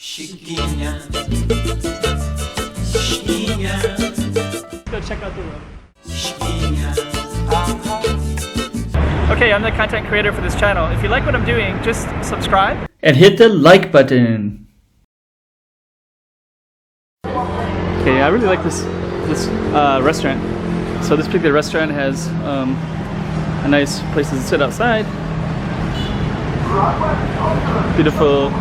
Chiquinha, chiquinha, Go check out the room. chiquinha. Okay, I'm the content creator for this channel. If you like what I'm doing, just subscribe and hit the like button. Okay, I really like this restaurant. So this particular restaurant has a nice place to sit outside. Beautiful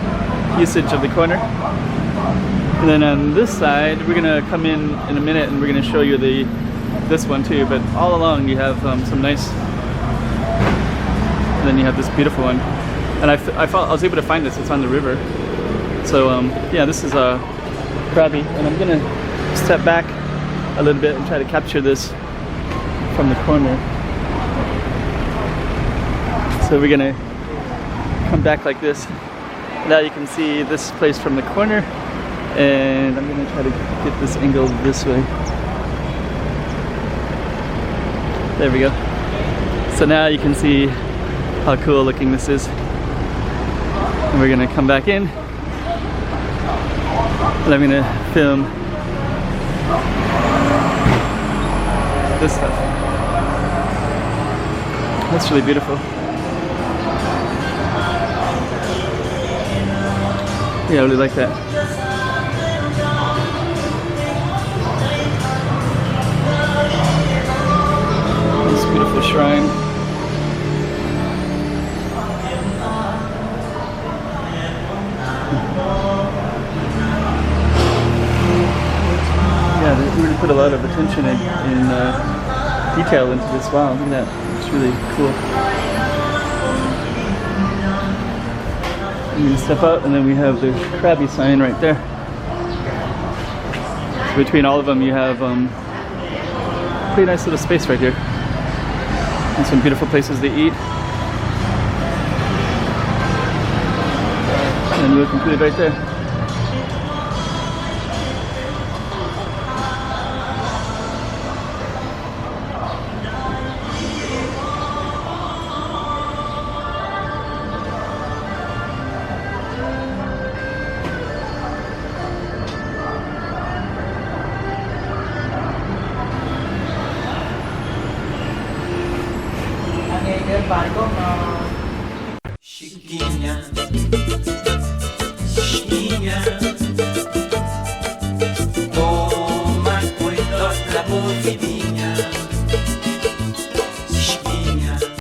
usage of the corner. And then on this side, we're gonna come in a minute and we're gonna show you this one too. But all along you have some nice. And then you have this beautiful one. And I was able to find this. It's on the river. So yeah, this is Krabi, and I'm gonna step back a little bit and try to capture this from the corner. So we're gonna come back like this. Now you can see this place from the corner, and I'm gonna try to get this angle this way. There we go. So now you can see how cool looking this is. And we're gonna come back in, and I'm gonna film this stuff. That's really beautiful. Yeah, I really like that. This beautiful shrine. Yeah, they really put a lot of attention and detail into this. Wow, look at that. It's really cool. I'm going to step out, and then we have the Krabi sign right there. So between all of them, you have pretty nice little space right here. And some beautiful places to eat. And we're completed right there. Chiquinha.